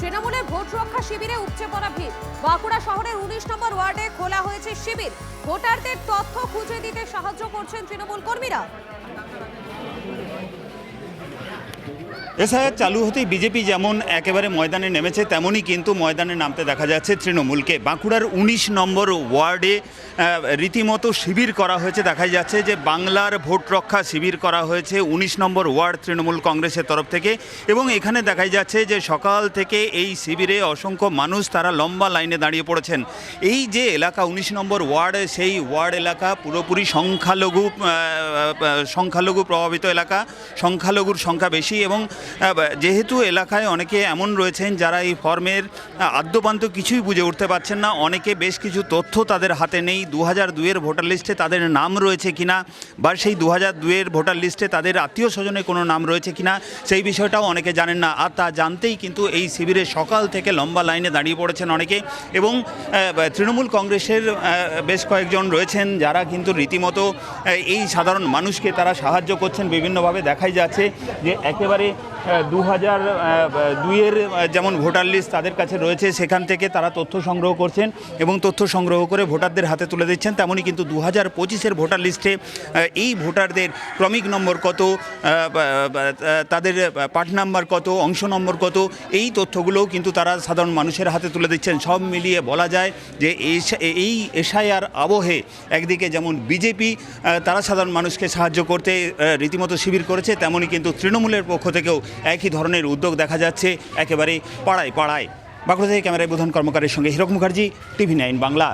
তৃণমূলের ভোট রক্ষা শিবিরে উপচে পড়া ভিড়। বাঁকুড়া শহরের 19 নম্বর ওয়ার্ডে খোলা হয়েছে শিবির। ভোটারদের তথ্য খুঁজে দিতে সাহায্য করছেন তৃণমূল কর্মীরা। এসআইআর চালু হতেই বিজেপি যেমন একেবারে ময়দানে নেমেছে, তেমনই কিন্তু ময়দানে নামতে দেখা যাচ্ছে তৃণমূলকে। বাঁকুড়ার 19 নম্বর ওয়ার্ডে রীতিমতো শিবির করা হয়েছে। দেখা যাচ্ছে যে বাংলার ভোট রক্ষা শিবির করা হয়েছে 19 নম্বর ওয়ার্ড তৃণমূল কংগ্রেসের তরফ থেকে, এবং এখানে দেখা যাচ্ছে যে সকাল থেকে এই শিবিরে অসংখ্য মানুষ তারা লম্বা লাইনে দাঁড়িয়ে পড়েছেন। এই যে এলাকা 19 নম্বর ওয়ার্ড, সেই ওয়ার্ড এলাকা পুরোপুরি সংখ্যালঘু প্রভাবিত এলাকা। সংখ্যালঘুর সংখ্যা বেশি, এবং যেহেতু এলাকায় অনেকে এমন রয়েছেন যারা এই ফর্মের আদ্যপান্ত কিছুই বুঝে উঠতে পারছেন না। অনেকে বেশ কিছু তথ্য তাদের হাতে নেই। 2002-এর ভোটার লিস্টে তাদের নাম রয়েছে কিনা, বা সেই 2002-এর ভোটার লিস্টে তাদের আত্মীয় স্বজনের কোনো নাম রয়েছে কিনা, সেই বিষয়টাও অনেকে জানেন না। আর তা জানতেই কিন্তু এই শিবিরে সকাল থেকে লম্বা লাইনে দাঁড়িয়ে পড়েছেন অনেকে। এবং তৃণমূল কংগ্রেসের বেশ কয়েকজন রয়েছেন যারা কিন্তু রীতিমতো এই সাধারণ মানুষকে তারা সাহায্য করছেন বিভিন্নভাবে। দেখাই যাচ্ছে যে একেবারে 2002-এর যেমন ভোটার লিস্ট তাদের কাছে রয়েছে, সেখান থেকে তারা তথ্য সংগ্রহ করছেন এবং তথ্য সংগ্রহ করে ভোটারদের হাতে তুলে দিচ্ছেন। তেমনই কিন্তু 2025-এর ভোটার লিস্টে এই ভোটারদের ক্রমিক নম্বর কত, তাদের পার্ট নাম্বার কত, অংশ নম্বর কত, এই তথ্যগুলোও কিন্তু তারা সাধারণ মানুষের হাতে তুলে দিচ্ছেন। সব মিলিয়ে বলা যায় যে এই এসআইআর আবহে একদিকে যেমন বিজেপি তারা সাধারণ মানুষকে সাহায্য করতে রীতিমতো শিবির করেছে, তেমনই কিন্তু তৃণমূলের পক্ষ থেকেও একই ধরনের উদ্যোগ দেখা যাচ্ছে একেবারে পাড়ায় পাড়ায়। বাঁকুড়া থেকে ক্যামেরায় বোধন কর্মকারের সঙ্গে হীরক মুখার্জি, টিভি 9 বাংলা।